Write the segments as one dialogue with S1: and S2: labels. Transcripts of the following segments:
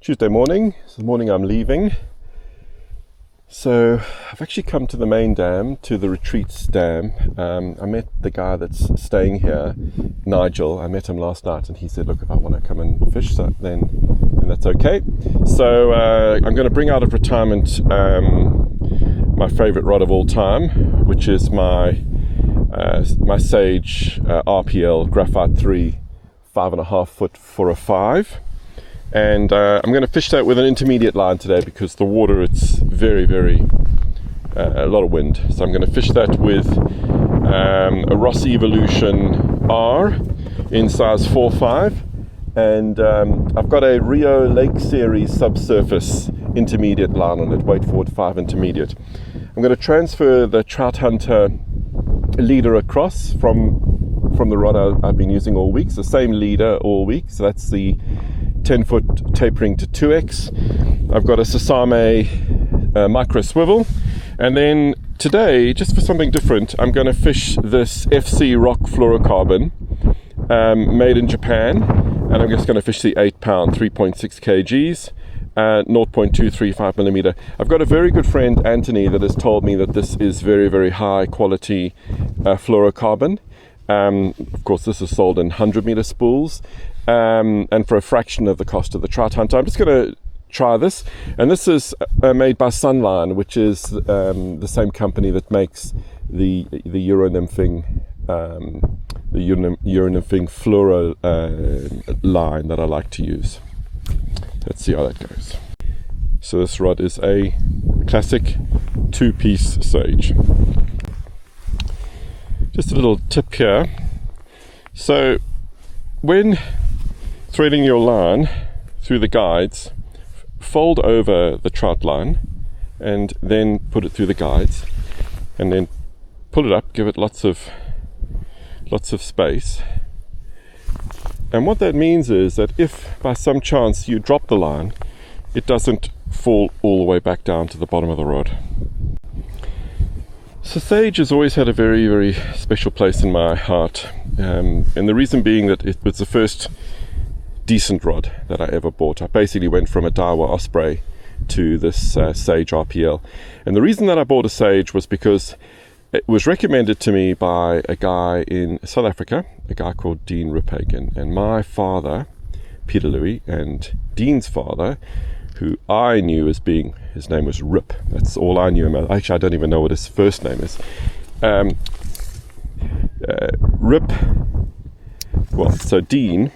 S1: Tuesday morning. It's the morning I'm leaving. So I've actually come to the main dam, to the Retreats dam. I met the guy that's staying here, Nigel. I met him last night and he said, look, if I want to come and fish, then that's okay. So I'm going to bring out of retirement my favorite rod of all time, which is my Sage RPL Graphite III 5.5 foot for a 5. And I'm going to fish that with an intermediate line today because the water, it's very, very, a lot of wind. So I'm going to fish that with a Ross Evolution R in size 4.5. And I've got a Rio Lake Series subsurface intermediate line on it, weight forward 5 intermediate. I'm going to transfer the Trout Hunter leader across from the rod I've been using all week. It's the same leader all week. So that's the 10-foot tapering to 2x. I've got a Sasame micro swivel, and then today, just for something different, I'm going to fish this FC Rock fluorocarbon made in Japan, and I'm just going to fish the 8-pound 3.6 kgs 0.235 millimeter. I've got a very good friend, Anthony, that has told me that this is very, very high quality fluorocarbon. Of course, this is sold in 100-meter spools, and for a fraction of the cost of the Trout Hunter. I'm just going to try this, and this is made by Sunline, which is the same company that makes the Euronymphing fluoro line that I like to use. Let's see how that goes. So this rod is a classic 2-piece Sage. Just a little tip here. So when threading your line through the guides, fold over the trout line and then put it through the guides, and then pull it up, give it lots of space. And what that means is that if by some chance you drop the line, it doesn't fall all the way back down to the bottom of the rod. So Sage has always had a very, very special place in my heart, and the reason being that it was the first decent rod that I ever bought. I basically went from a Daiwa Osprey to this Sage RPL, and the reason that I bought a Sage was because it was recommended to me by a guy in South Africa, a guy called Dean Riphagen, and my father, Peter Louis, and Dean's father, who I knew as being, his name was Rip. That's all I knew him. Actually, I don't even know what his first name is. Rip, well, so Dean,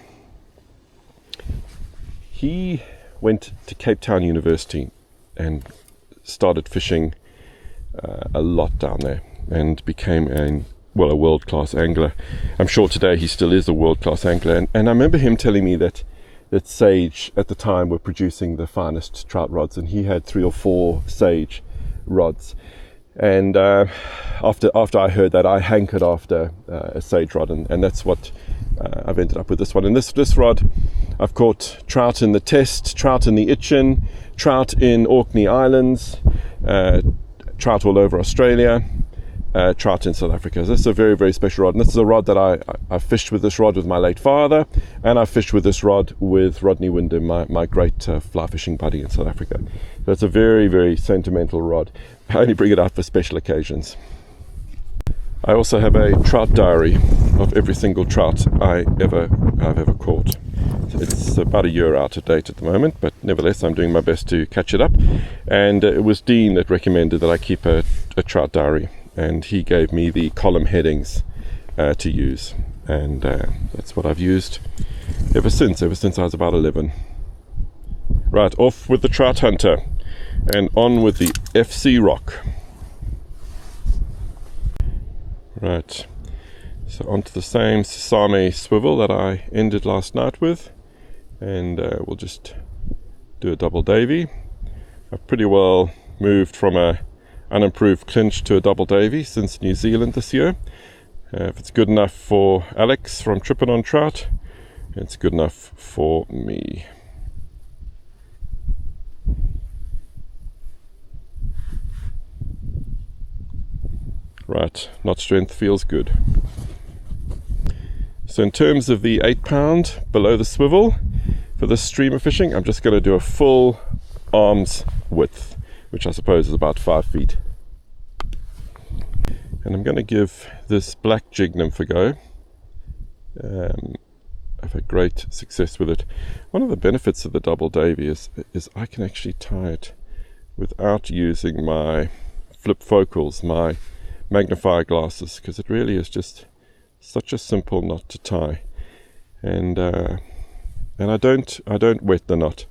S1: he went to Cape Town University and started fishing a lot down there and became a world-class angler. I'm sure today he still is a world-class angler. And I remember him telling me that Sage at the time were producing the finest trout rods, and he had 3 or 4 Sage rods. And after I heard that, I hankered after a Sage rod, and that's what I've ended up with this one. And this rod, I've caught trout in the Test, trout in the Itchen, trout in Orkney Islands, trout all over Australia, trout in South Africa. So this is a very, very special rod, and this is a rod that I fished with this rod with my late father, and I fished with this rod with Rodney Wyndham, my great fly fishing buddy in South Africa. So it's a very, very sentimental rod. I only bring it out for special occasions. I also have a trout diary of every single trout I've ever caught. It's about a year out of date at the moment, but nevertheless I'm doing my best to catch it up. And it was Dean that recommended that I keep a trout diary, and he gave me the column headings to use, and that's what I've used ever since I was about 11. Right, off with the Trout Hunter and on with the FC Rock. Right, so onto the same Sasame swivel that I ended last night with, and we'll just do a double davy. I've pretty well moved from a unimproved clinch to a double davy since New Zealand this year. If it's good enough for Alex from Trippin' on Trout, it's good enough for me. Right, knot strength feels good. So in terms of the 8 pound below the swivel, For this streamer fishing, I'm just going to do a full arm's width, which I suppose is about 5 feet. And I'm going to give this black jig nymph a go. I've had great success with it. One of the benefits of the double Davy is I can actually tie it without using my flip focals, my magnifier glasses, because it really is just such a simple knot to tie. And I don't wet the knot.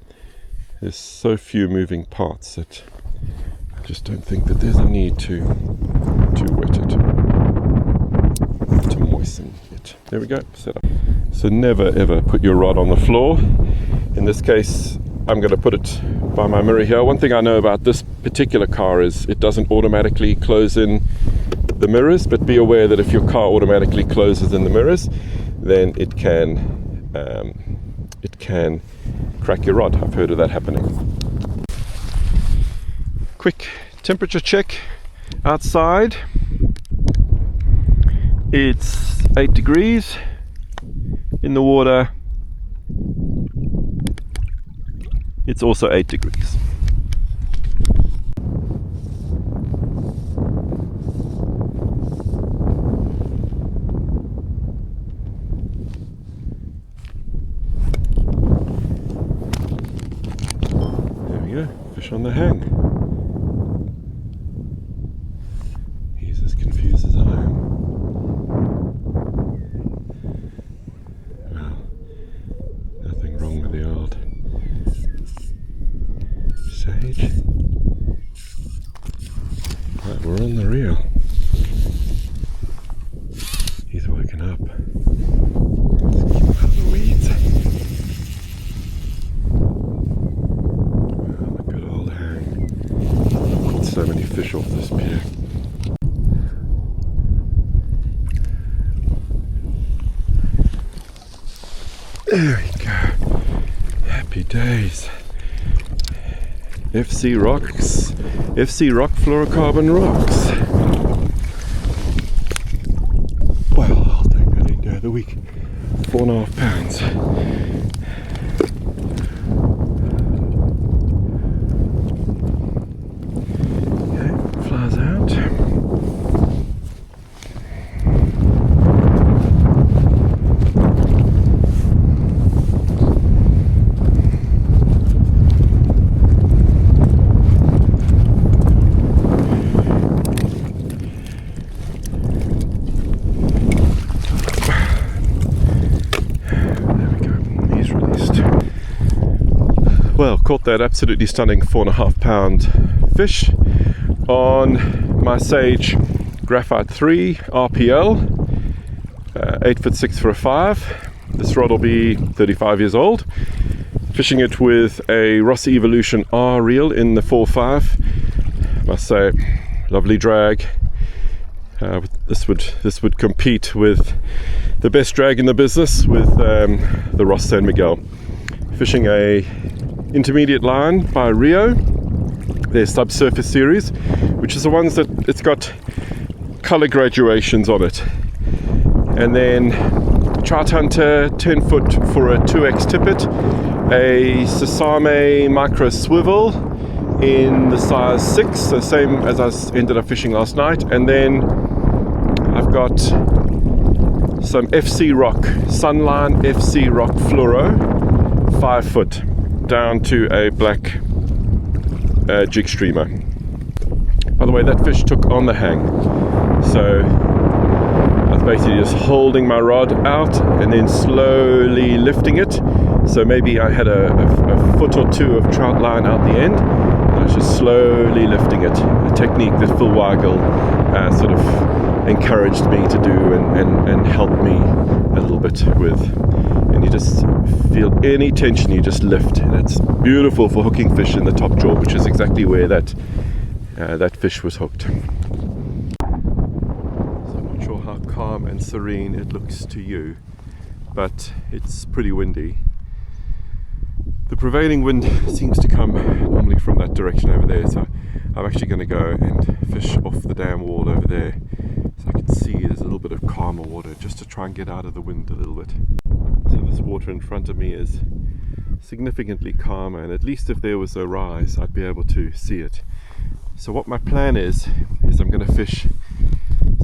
S1: There's so few moving parts that I just don't think that there's a need to wet it, to moisten it. There we go, set up. So never ever put your rod on the floor. In this case, I'm going to put it by my mirror here. One thing I know about this particular car is it doesn't automatically close in the mirrors, but be aware that if your car automatically closes in the mirrors, then it can crack your rod. I've heard of that happening. Quick temperature check outside. It's 8 degrees. In the water, it's also 8 degrees. There we go, fish on the hang. He's as confused as I am. With the old sage. Right, we're on the reel. He's woken up. Let's keep him out of the weeds. Well, a good old hang. Caught so many fish off this pier. There we go. Happy days. FC rocks. FC rock fluorocarbon rocks. Well, I'll take that any day of the week. 4.5 pounds. Okay, flies out. Well, caught that absolutely stunning 4.5 pound fish on my Sage Graphite III RPL, 8'6" for a 5. This rod will be 35 years old. Fishing it with a Rossi Evolution R reel in the 4.5. Must say, lovely drag. This would compete with the best drag in the business, with the Ross San Miguel. Fishing a intermediate line by Rio, their subsurface series, which is the ones that it's got color graduations on it. And then Trout Hunter 10 foot for a 2x tippet, a Sasame micro swivel in the size 6, so same as I ended up fishing last night. And then I've got some FC Rock, Sunline FC Rock Fluoro, 5 foot, down to a black jig streamer. By the way, that fish took on the hang, so I was basically just holding my rod out and then slowly lifting it. So maybe I had a foot or two of trout line out the end, and I was just slowly lifting it, a technique that Phil Weigel sort of encouraged me to do and helped me a little bit with. And you just feel any tension, you just lift, and it's beautiful for hooking fish in the top jaw, which is exactly where that fish was hooked. So I'm not sure how calm and serene it looks to you, but it's pretty windy. The prevailing wind seems to come normally from that direction over there, so I'm actually going to go and fish off the dam wall over there, so I can see there's a little bit of calmer water, just to try and get out of the wind a little bit. So this water in front of me is significantly calmer, and at least if there was a rise I'd be able to see it. So what my plan is I'm going to fish,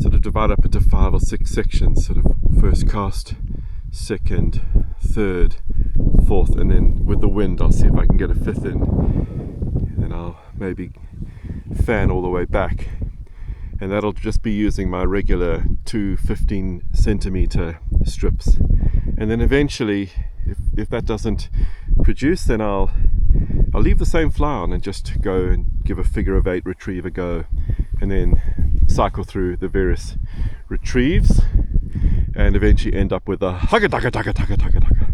S1: sort of divide up into 5 or 6 sections, sort of first cast, second, third, fourth, and then with the wind I'll see if I can get a 5th in, and then I'll maybe fan all the way back, and that'll just be using my regular 2 15cm strips. And then eventually, if that doesn't produce, then I'll leave the same fly on and just go and give a figure of 8 retrieve a go, and then cycle through the various retrieves and eventually end up with a hugga dugga dugga dugga dugga dugga.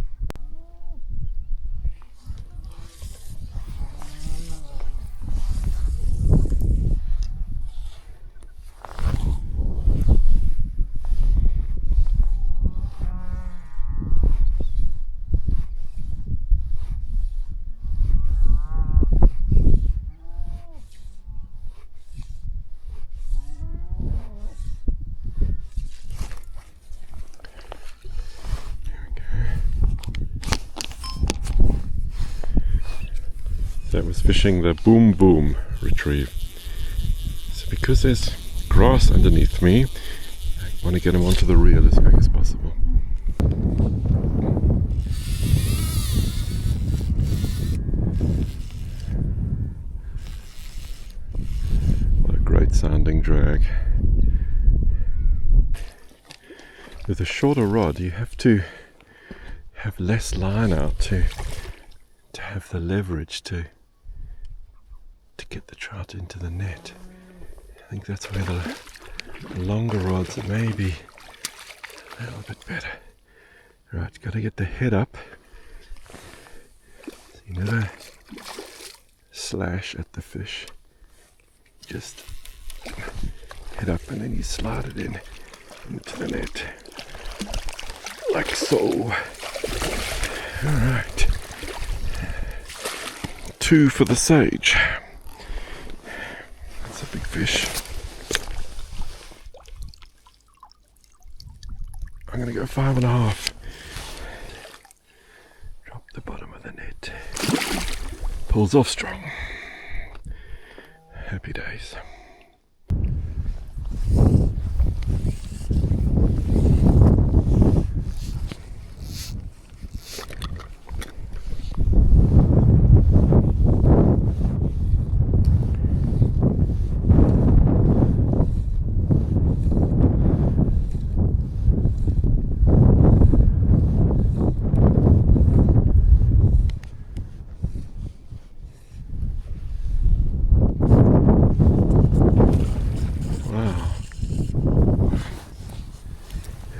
S1: That was fishing the boom boom retrieve. So because there's grass underneath me, I want to get him onto the reel as quick as possible. What a great sounding drag. With a shorter rod you have to have less line out to have the leverage to get the trout into the net. I think that's where the longer rods may be a little bit better. Right, got to get the head up. So you never slash at the fish. Just head up and then you slide it into the net. Like so. Alright. 2 for the sage. That's a big fish. I'm gonna go 5.5. Drop the bottom of the net. Pulls off strong. Happy days.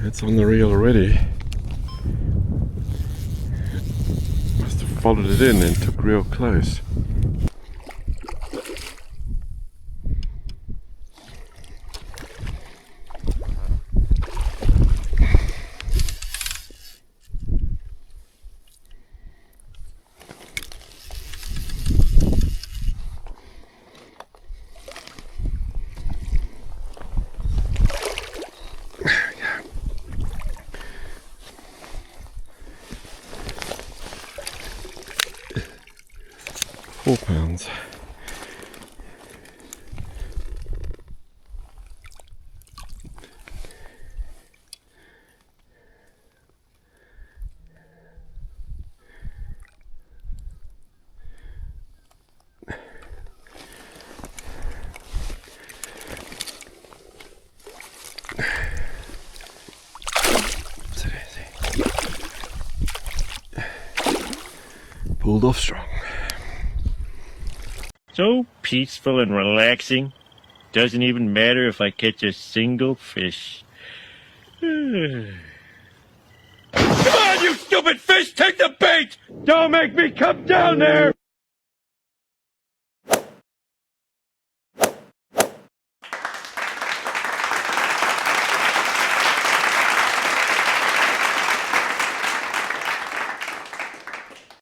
S1: It's on the reel already. It must have followed it in and took real close. £4. Pulled off strong.
S2: So peaceful and relaxing. Doesn't even matter if I catch a single fish. Come on, you stupid fish! Take the bait! Don't make me come down there!